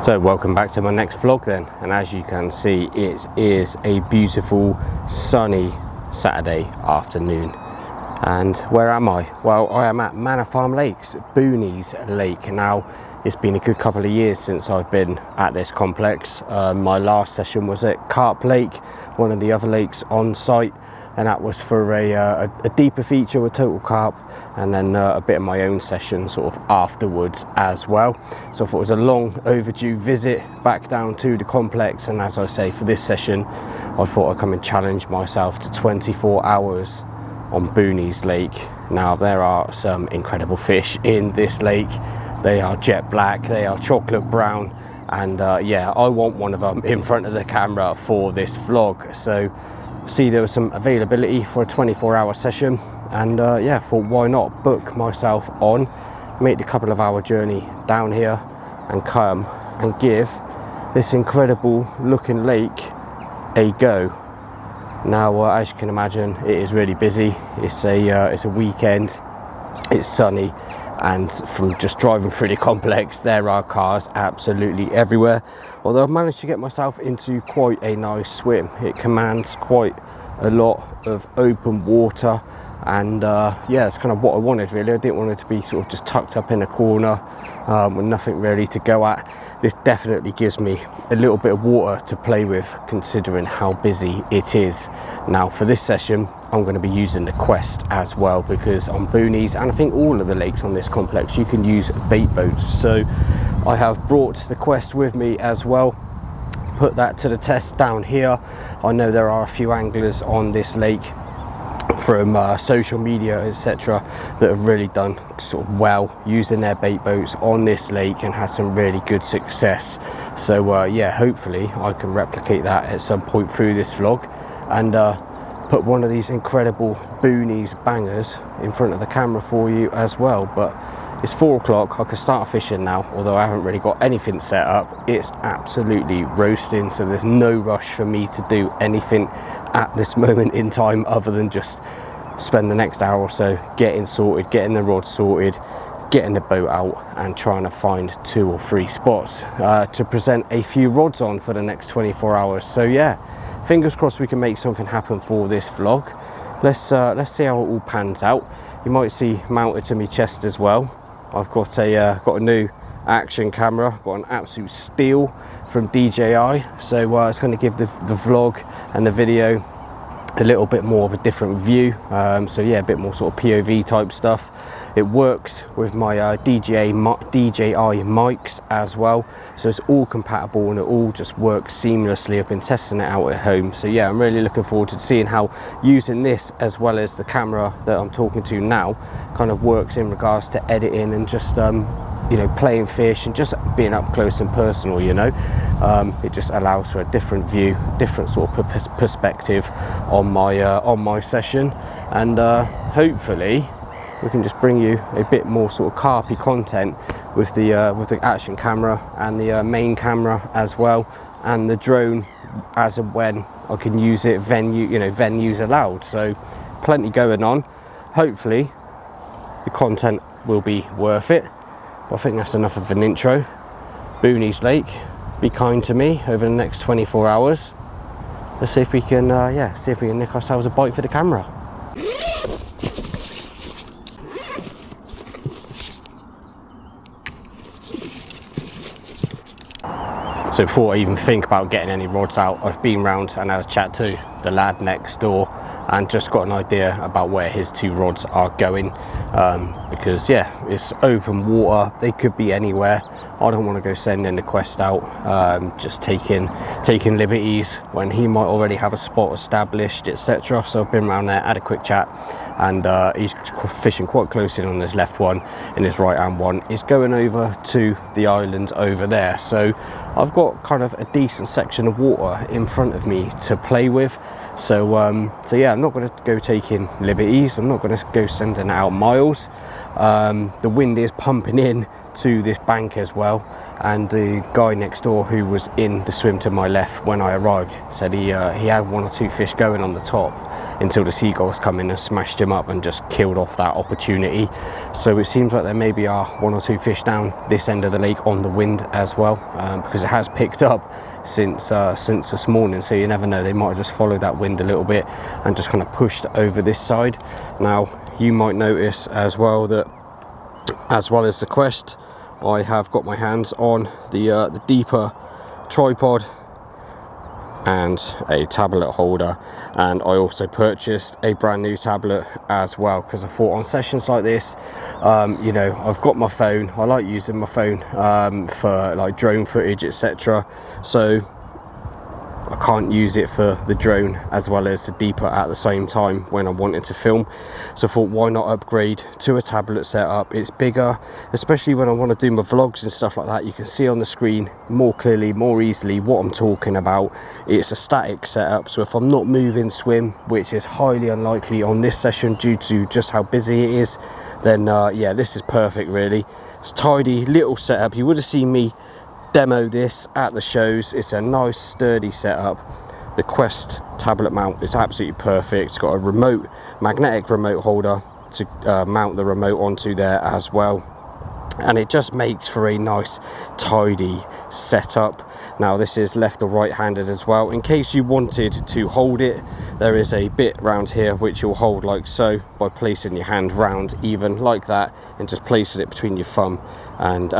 So welcome back to my next vlog then, and as you can see it is a beautiful sunny Saturday afternoon. And where am I? Well, I am at Manor Farm Lakes, Booneys Lake. Now it's been a good couple of years since I've been at this complex. My last session was at Carp Lake, one of the other lakes on site, and that was for a deeper feature with total carp, and then a bit of my own session sort of afterwards as well. So I thought it was a long overdue visit back down to the complex, and as I say, for this session I thought I'd come and challenge myself to 24 hours on Booneys Lake. Now there are some incredible fish in this lake. They are jet black, they are chocolate brown, and yeah, I want one of them in front of the camera for this vlog. So see, there was some availability for a 24-hour session, and yeah, thought why not book myself on, make the couple of hour journey down here and come and give this incredible looking lake a go. Now as you can imagine, it is really busy. It's a weekend, it's sunny, and from just driving through the complex there are cars absolutely everywhere. Although I've managed to get myself into quite a nice swim. It commands quite a lot of open water, and yeah, it's kind of what I wanted really. I didn't want it to be sort of just tucked up in a corner with nothing really to go at. This definitely gives me a little bit of water to play with, considering how busy it is. Now for this session I'm going to be using the Quest as well, because on Booneys, and I think all of the lakes on this complex, you can use bait boats. So I have brought the Quest with me as well, put that to the test down here. I know there are a few anglers on this lake from social media etc that have really done sort of well using their bait boats on this lake and has some really good success. So yeah, hopefully I can replicate that at some point through this vlog, and put one of these incredible Booneys bangers in front of the camera for you as well. But it's 4 o'clock, I can start fishing now, although I haven't really got anything set up. It's absolutely roasting, so there's no rush for me to do anything at this moment in time other than just spend the next hour or so getting sorted, getting the rod sorted, getting the boat out, and trying to find 2 or 3 spots to present a few rods on for the next 24 hours. So yeah, fingers crossed we can make something happen for this vlog. Let's see how it all pans out. You might see mounted to my chest as well, I've got a new action camera, got an absolute steal from DJI, so it's going to give the vlog and the video a little bit more of a different view. So yeah, a bit more sort of POV type stuff. It works with my DJI mics as well, so it's all compatible and it all just works seamlessly. I've been testing it out at home, so yeah, I'm really looking forward to seeing how using this as well as the camera that I'm talking to now kind of works in regards to editing and just you know, playing fish and just being up close and personal, you know. It just allows for a different view, different sort of perspective on my session, and hopefully we can just bring you a bit more sort of carpy content with the action camera and the main camera as well, and the drone as and when I can use it, venues allowed. So plenty going on. Hopefully the content will be worth it. But I think that's enough of an intro. Booneys Lake, be kind to me over the next 24 hours. Let's see if we can, see if we can nick ourselves a bite for the camera. So before I even think about getting any rods out, I've been round and had a chat to the lad next door and just got an idea about where his 2 rods are going, because yeah, it's open water, they could be anywhere. I don't want to go sending the Quest out, just taking liberties when he might already have a spot established, etc. So I've been around there, had a quick chat, and he's fishing quite close in on his left one, and his right hand one is going over to the island over there. So I've got kind of a decent section of water in front of me to play with. So yeah, I'm not going to go taking liberties, I'm not going to go sending out miles. The wind is pumping in to this bank as well, and the guy next door who was in the swim to my left when I arrived said he had 1 or 2 fish going on the top, until the seagulls come in and smashed him up and just killed off that opportunity. So it seems like there maybe are 1 or 2 fish down this end of the lake on the wind as well, because it has picked up since this morning, so you never know, they might have just followed that wind a little bit and just kind of pushed over this side. Now you might notice as well that, as well as the Quest, I have got my hands on the deeper tripod and a tablet holder, and I also purchased a brand new tablet as well, because I thought on sessions like this, you know, I've got my phone, I like using my phone for like drone footage, etc. So I can't use it for the drone as well as the deeper at the same time when I wanted to film. So I thought, why not upgrade to a tablet setup? It's bigger, especially when I want to do my vlogs and stuff like that. You can see on the screen more clearly, more easily what I'm talking about. It's a static setup, so if I'm not moving swim, which is highly unlikely on this session due to just how busy it is, then yeah, this is perfect really. It's a tidy little setup. You would have seen me demo this at the shows. It's a nice sturdy setup. The Quest tablet mount is absolutely perfect. It's got a remote, magnetic remote holder to mount the remote onto there as well, and it just makes for a nice tidy setup. Now this is left or right handed as well. In case you wanted to hold it, there is a bit round here which you'll hold like so, by placing your hand round even like that and just placing it between your thumb and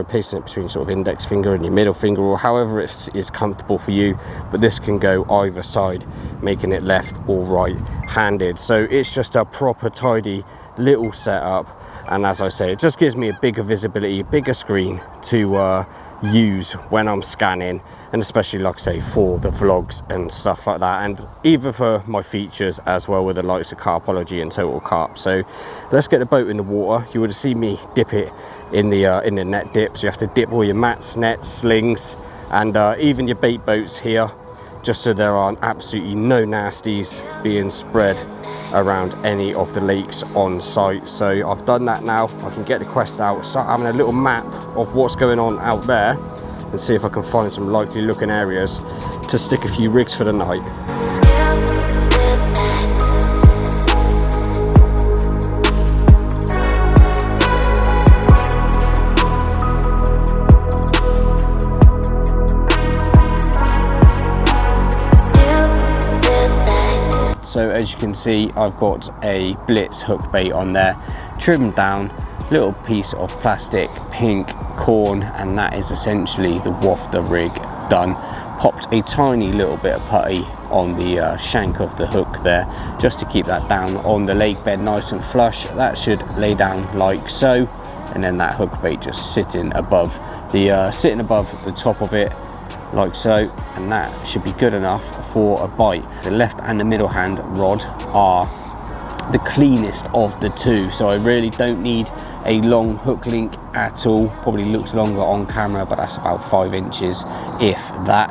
placing it between sort of index finger and your middle finger, or however it is comfortable for you. But this can go either side, making it left or right handed. So it's just a proper tidy little setup, and as I say, it just gives me a bigger visibility, a bigger screen to use when I'm scanning, and especially like I say for the vlogs and stuff like that, and even for my features as well with the likes of Carpology and Total Carp. So let's get the boat in the water. You would have seen me dip it in the net dip, so you have to dip all your mats, nets, slings, and even your bait boats here, just so there are absolutely no nasties being spread around any of the lakes on site. So I've done that now. I can get the Quest out, start having a little map of what's going on out there, and see if I can find some likely looking areas to stick a few rigs for the night. So as you can see, I've got a Blitz hook bait on there, trimmed down, little piece of plastic pink corn, and that is essentially the wafter rig done. Popped a tiny little bit of putty on the shank of the hook there, just to keep that down on the lake bed nice and flush. That should lay down like so, and then that hook bait just sitting above the top of it like so, and that should be good enough for a bite. The left and the middle hand rod are the cleanest of the two, so I really don't need a long hook link at all. Probably looks longer on camera, but that's about 5 inches if that.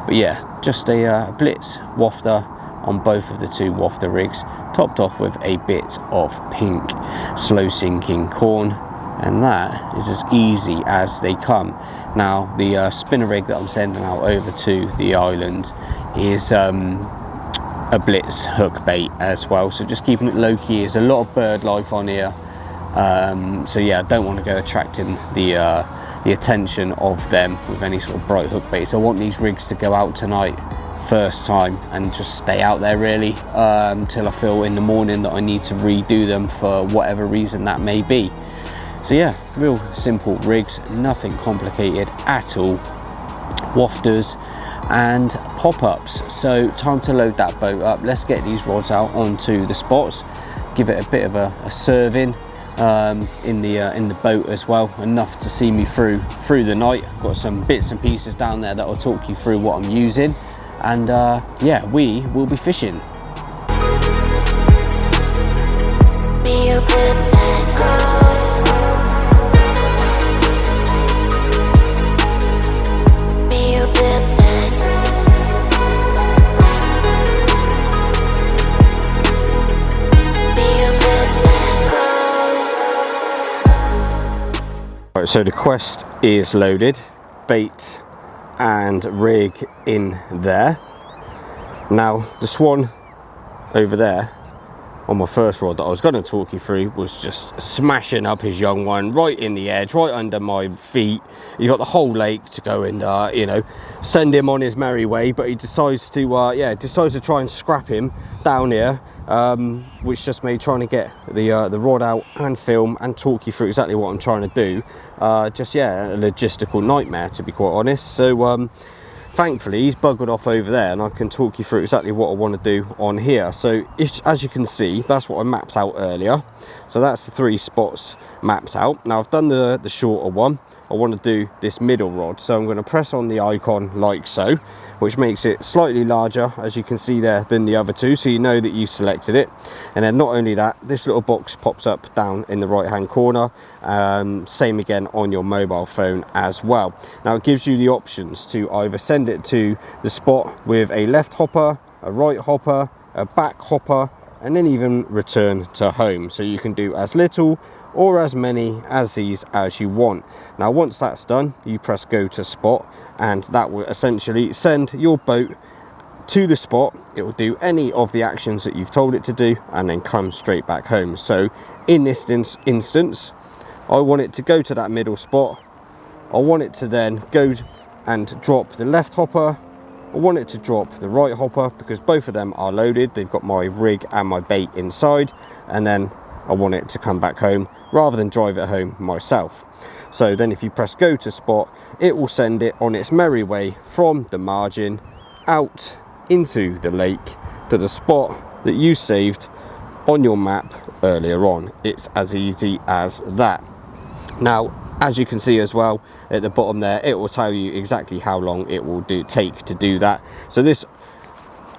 But yeah, just a Blitz wafter on both of the two wafter rigs, topped off with a bit of pink slow sinking corn, and that is as easy as they come. Now the spinner rig that I'm sending out over to the island is a Blitz hook bait as well, so just keeping it low key. There's a lot of bird life on here, so yeah, I don't want to go attracting the attention of them with any sort of bright hook baits. I want these rigs to go out tonight first time and just stay out there really till I feel in the morning that I need to redo them for whatever reason that may be. So yeah, real simple rigs, nothing complicated at all. Wafters and pop-ups. So time to load that boat up. Let's get these rods out onto the spots, give it a bit of a serving in the boat as well, enough to see me through the night. I've got some bits and pieces down there that will talk you through what I'm using, and yeah, we will be fishing. So the Quest is loaded, bait and rig in there. Now the Swan over there on my first rod that I was going to talk you through was just smashing up his young one right in the edge, right under my feet. You got the whole lake to go and you know, send him on his merry way, but he decides to try and scrap him down here, which just made trying to get the rod out and film and talk you through exactly what I'm trying to do just a logistical nightmare, to be quite honest. So thankfully he's buggered off over there and I can talk you through exactly what I want to do on here. So as you can see, that's what I mapped out earlier. So that's the 3 spots mapped out. Now I've done the shorter one. I want to do this middle rod, so I'm going to press on the icon like so, which makes it slightly larger, as you can see there, than the other 2, so you know that you've selected it. And then not only that, this little box pops up down in the right hand corner, same again on your mobile phone as well. Now it gives you the options to either send it to the spot with a left hopper, a right hopper, a back hopper, and then even return to home, so you can do as little or as many as these as you want. Now once that's done, you press go to spot, and that will essentially send your boat to the spot. It will do any of the actions that you've told it to do and then come straight back home. So in this instance, I want it to go to that middle spot. I want it to then go and drop the left hopper. I want it to drop the right hopper because both of them are loaded. They've got my rig and my bait inside, and then I want it to come back home rather than drive it home myself. So then if you press go to spot, it will send it on its merry way from the margin out into the lake to the spot that you saved on your map earlier on. It's as easy as that. Now as you can see as well at the bottom there, it will tell you exactly how long it will take to do that. So this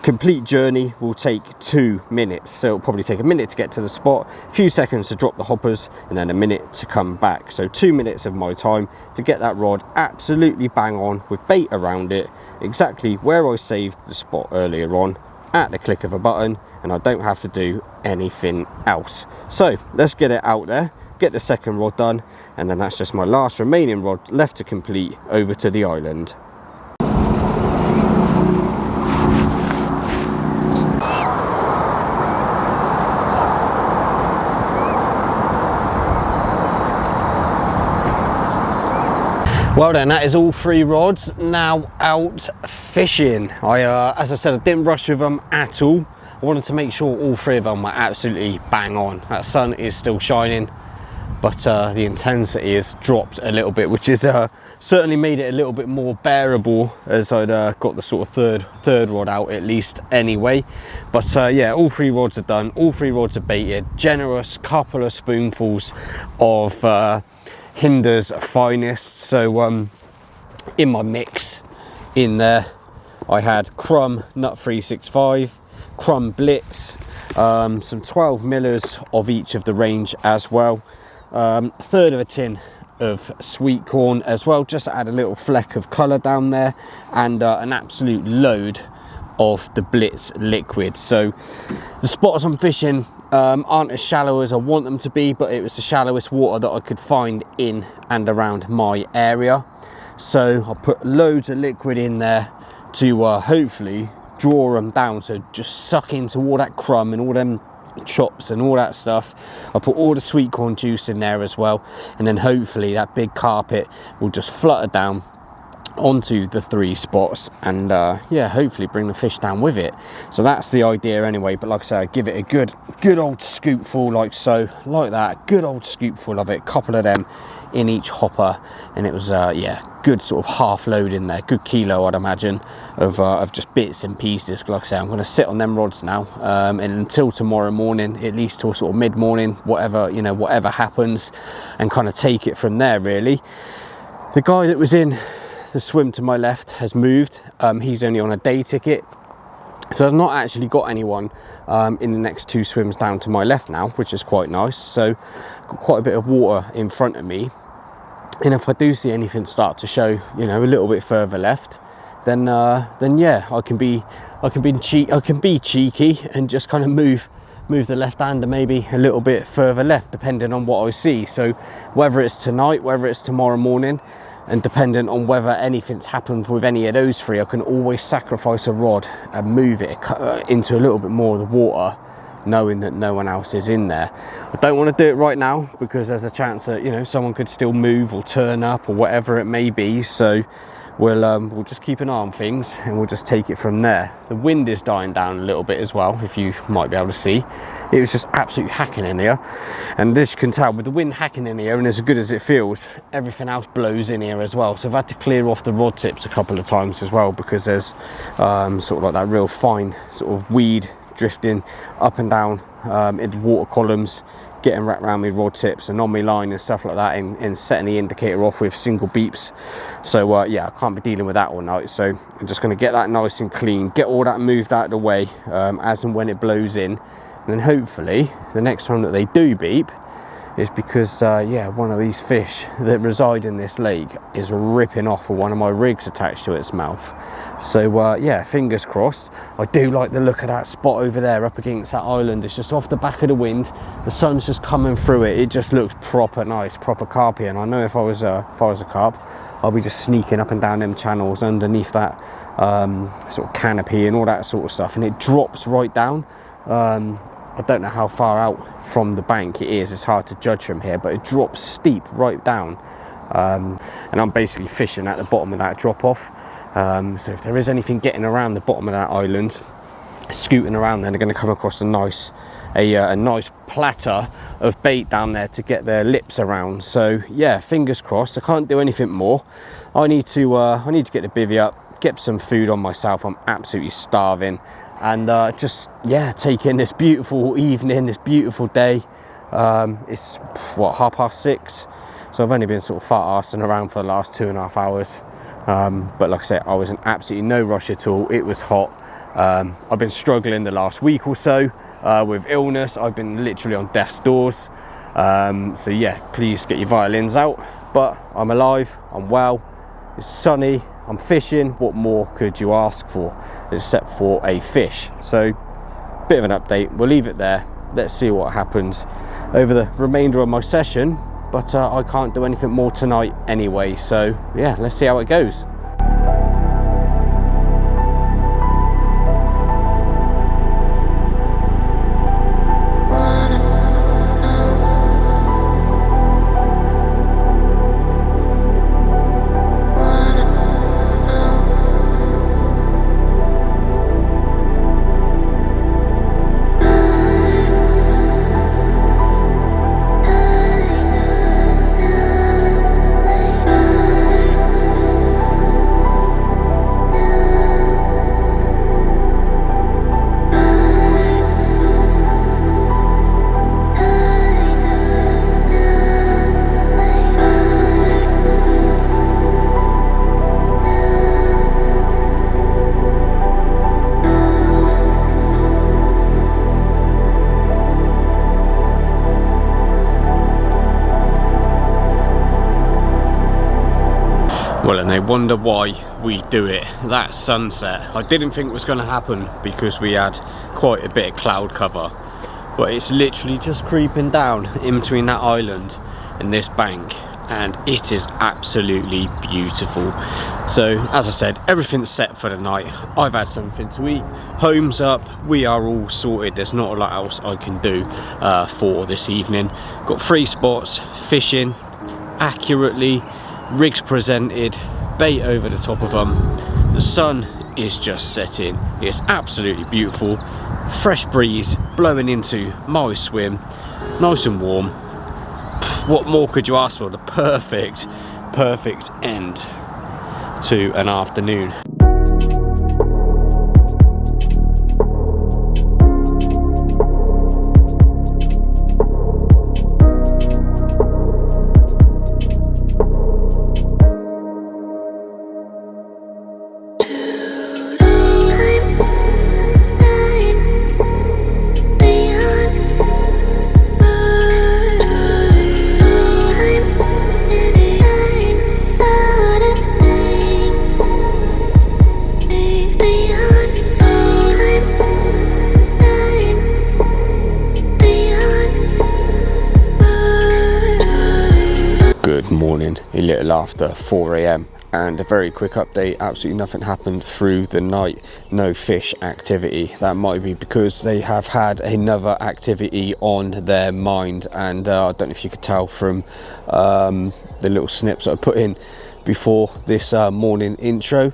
complete journey will take 2 minutes, so it'll probably take a minute to get to the spot, a few seconds to drop the hoppers, and then a minute to come back. So 2 minutes of my time to get that rod absolutely bang on with bait around it, exactly where I saved the spot earlier on, at the click of a button, and I don't have to do anything else. So let's get it out there, get the second rod done, and then that's just my last remaining rod left to complete over to the island. Well then, that is all 3 rods now out fishing. As I said, I didn't rush with them at all. I wanted to make sure all 3 of them were absolutely bang on. That sun is still shining, but the intensity has dropped a little bit, which is certainly made it a little bit more bearable as I'd got the sort of third rod out at least anyway. But yeah, all 3 rods are done, all 3 rods are baited. Generous couple of spoonfuls of Hinder's finest. So in my mix in there I had Crumb Nut 365, Crumb Blitz, some 12 millers of each of the range as well, a third of a tin of sweet corn as well, just to add a little fleck of colour down there, and an absolute load of the Blitz liquid. So the spots I'm fishing aren't as shallow as I want them to be, but it was the shallowest water that I could find in and around my area. So I put loads of liquid in there to hopefully draw them down, so just suck into all that crumb and all them chops and all that stuff. I put all the sweet corn juice in there as well, and then hopefully that big carpet will just flutter down onto the 3 spots and yeah, hopefully bring the fish down with it. So that's the idea anyway. But like I say, I give it a good old scoopful, like so, like that, good old scoopful of it, couple of them in each hopper, and it was yeah, good sort of half load in there, good kilo I'd imagine of just bits and pieces. Like I say, I'm going to sit on them rods now and until tomorrow morning, at least till sort of mid-morning, whatever, you know, whatever happens, and kind of take it from there really. The guy that was in the swim to my left has moved. He's only on a day ticket, so I've not actually got anyone in the next 2 swims down to my left now, which is quite nice. So got quite a bit of water in front of me, and if I do see anything start to show, you know, a little bit further left, then yeah, I can be cheeky and just kind of move the left hander maybe a little bit further left, depending on what I see. So whether it's tonight, whether it's tomorrow morning, and depending on whether anything's happened with any of those three, I can always sacrifice a rod and move it into a little bit more of the water, knowing that no one else is in there. I don't want to do it right now because there's a chance that, you know, someone could still move or turn up or whatever it may be. So we'll just keep an eye on things and we'll just take it from there. The wind is dying down a little bit as well, if you might be able to see. It was just absolutely hacking in here, and as you can tell, with the wind hacking in here and as good as it feels, everything else blows in here as well. So I've had to clear off the rod tips a couple of times as well, because there's sort of like that real fine sort of weed drifting up and down in the water columns, getting wrapped around my rod tips and on my line and stuff like that, and setting the indicator off with single beeps. So yeah, I can't be dealing with that all night, so I'm just going to get that nice and clean, get all that moved out of the way as and when it blows in, and then hopefully the next time that they do beep is because yeah, one of these fish that reside in this lake is ripping off one of my rigs attached to its mouth. So yeah, fingers crossed. I do like the look of that spot over there up against that island. It's just off the back of the wind, the sun's just coming through it. It just looks proper nice, proper carpy. And I know if I was a carp, I'll be just sneaking up and down them channels underneath that sort of canopy and all that sort of stuff, and it drops right down. I don't know how far out from the bank it is, it's hard to judge from here, but it drops steep right down, and I'm basically fishing at the bottom of that drop off. So if there is anything getting around the bottom of that island, scooting around, then they're going to come across a nice platter of bait down there to get their lips around. So yeah, fingers crossed. I can't do anything more. I need to get the bivvy up, get some food on myself. I'm absolutely starving. And just, yeah, take in this beautiful evening, this beautiful day. It's, what, 6:30? So I've only been sort of fart-arsing around for the last 2.5 hours. But like I said, I was in absolutely no rush at all. It was hot. I've been struggling the last week or so with illness. I've been literally on death's doors. So yeah, please get your violins out. But I'm alive, I'm well, it's sunny, I'm fishing. What more could you ask for except for a fish? So, bit of an update. We'll leave it there. Let's see what happens over the remainder of my session. But I can't do anything more tonight anyway. So, yeah, let's see how it goes. Well, and they wonder why we do it. That sunset, I didn't think was going to happen because we had quite a bit of cloud cover, but it's literally just creeping down in between that island and this bank, and it is absolutely beautiful. So as I said, everything's set for the night. I've had something to eat, home's up, we are all sorted. There's not a lot else I can do for this evening. Got 3 spots, fishing accurately, rigs presented, bait over the top of them. The sun is just setting. It's absolutely beautiful. Fresh breeze blowing into my swim, nice and warm. What more could you ask for? The perfect end to an afternoon. morning, a little after 4 a.m. and a very quick update. Absolutely nothing happened through the night. No fish activity. That might be because they have had another activity on their mind, and I don't know if you could tell from the little snips I put in before this morning intro.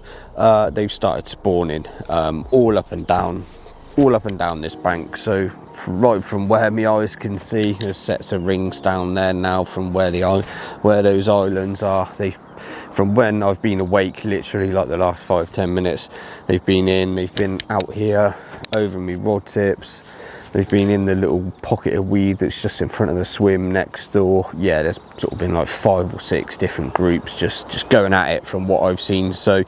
They've started spawning all up and down this bank. So right from where my eyes can see, there's sets of rings down there now from where those islands are. From when I've been awake, literally like the last 5-10 minutes, they've been out here over me rod tips. They've been in the little pocket of weed that's just in front of the swim next door. Yeah, there's sort of been like 5 or 6 different groups just going at it from what I've seen. So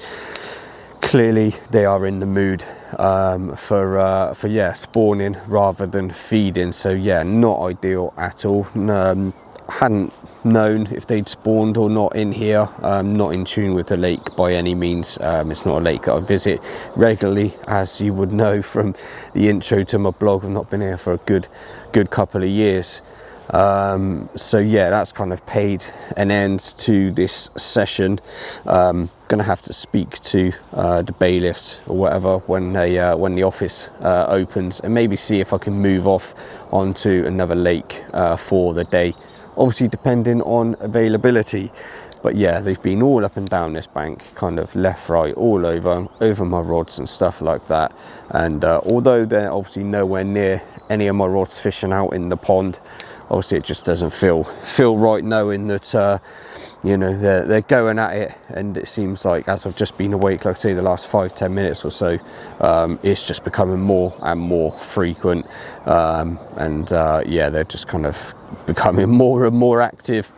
clearly they are in the mood for spawning rather than feeding. So yeah, not ideal at all. Hadn't known if they'd spawned or not in here. Not in tune with the lake by any means. It's not a lake that I visit regularly, as you would know from the intro to my blog. I've not been here for a good couple of years. So yeah, that's kind of paid an end to this session. Gonna have to speak to the bailiffs or whatever when the office opens, and maybe see if I can move off onto another lake for the day, obviously depending on availability. But yeah, they've been all up and down this bank, kind of left, right, all over my rods and stuff like that. And although they're obviously nowhere near any of my rods fishing out in the pond, obviously it just doesn't feel right knowing that they're going at it. And it seems like, as I've just been awake, like I say, the last 5-10 minutes or so, it's just becoming more and more frequent. They're just kind of becoming more and more active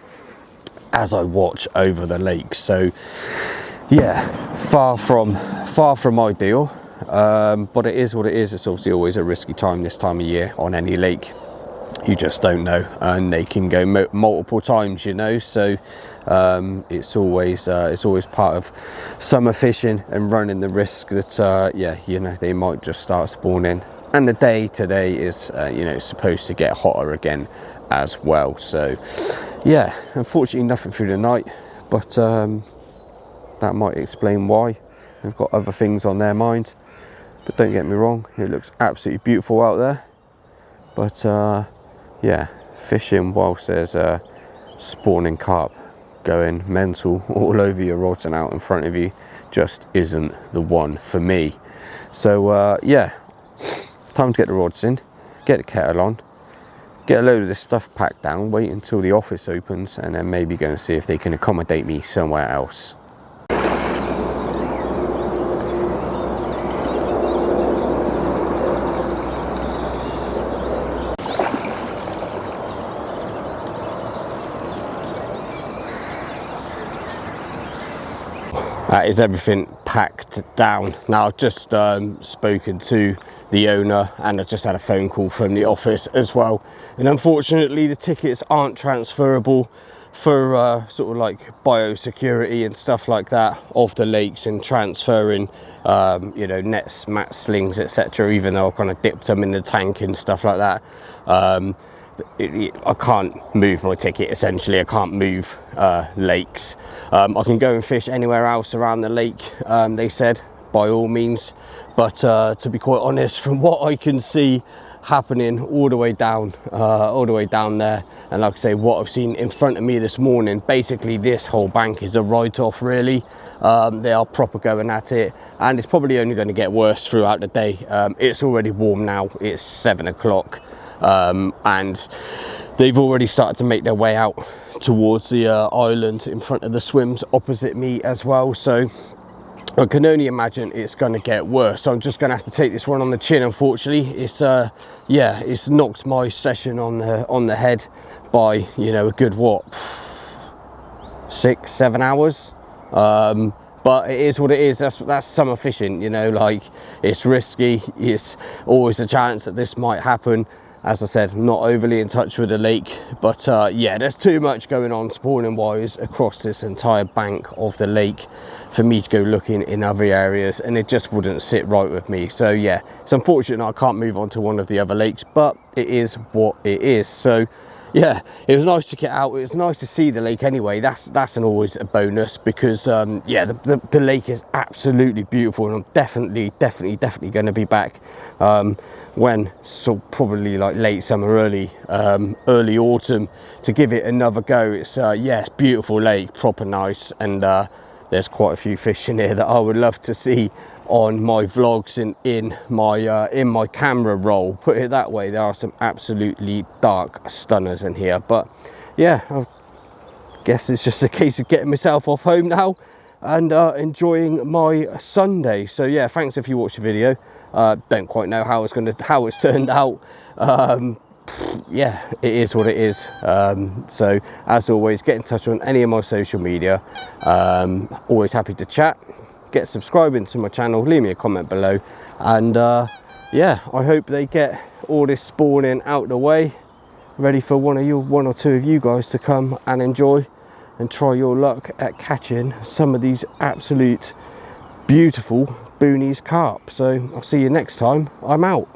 as I watch over the lake. So yeah, far from ideal, but it is what it is. It's obviously always a risky time this time of year on any lake. You just don't know, and they can go multiple times, so it's always part of summer fishing and running the risk that they might just start spawning. And the day today is supposed to get hotter again as well. So yeah, unfortunately nothing through the night, but that might explain why they've got other things on their mind. But don't get me wrong, it looks absolutely beautiful out there. But yeah, fishing whilst there's spawning carp going mental all over your rods and out in front of you just isn't the one for me. So yeah, time to get the rods in, get the kettle on, get a load of this stuff packed down, wait until the office opens, and then maybe go and see if they can accommodate me somewhere else. That is everything packed down. Now I've just spoken to the owner, and I've just had a phone call from the office as well. And unfortunately the tickets aren't transferable for sort of like biosecurity and stuff like that of the lakes, and transferring nets, mats, slings, etc. Even though I kind of dipped them in the tank and stuff like that. I can't move my ticket, essentially. I can't move lakes. I can go and fish anywhere else around the lake, they said, by all means. But to be quite honest, from what I can see happening all the way down there, and like I say, what I've seen in front of me this morning, basically this whole bank is a write-off, really. They are proper going at it, and it's probably only going to get worse throughout the day. It's already warm now. It's 7 o'clock. And they've already started to make their way out towards the island in front of the swims opposite me as well. So I can only imagine it's going to get worse. So I'm just going to have to take this one on the chin, unfortunately. It's it's knocked my session on the head by a good 6-7 hours. But it is what it is. That's summer fishing, like, it's risky. It's always a chance that this might happen. As I said, not overly in touch with the lake, but yeah, there's too much going on spawning wise across this entire bank of the lake for me to go looking in other areas, and it just wouldn't sit right with me. So yeah, it's unfortunate I can't move on to one of the other lakes, but it is what it is. So yeah, it was nice to get out. It was nice to see the lake anyway. That's always a bonus, because yeah, the lake is absolutely beautiful, and I'm definitely going to be back when, so probably like late summer, early autumn, to give it another go. It's yeah, it's beautiful lake, proper nice, and there's quite a few fish in here that I would love to see on my vlogs and in my camera roll, put it that way. There are some absolutely dark stunners in here, but yeah, I guess it's just a case of getting myself off home now and enjoying my Sunday. So yeah, thanks if you watched the video. Don't quite know how it's turned out. Yeah, it is what it is. So as always, get in touch on any of my social media. Always happy to chat. Get subscribing to my channel, leave me a comment below, and yeah, I hope they get all this spawning out the way, ready for one or two of you guys to come and enjoy and try your luck at catching some of these absolute beautiful Booneys carp. So I'll see you next time. I'm out.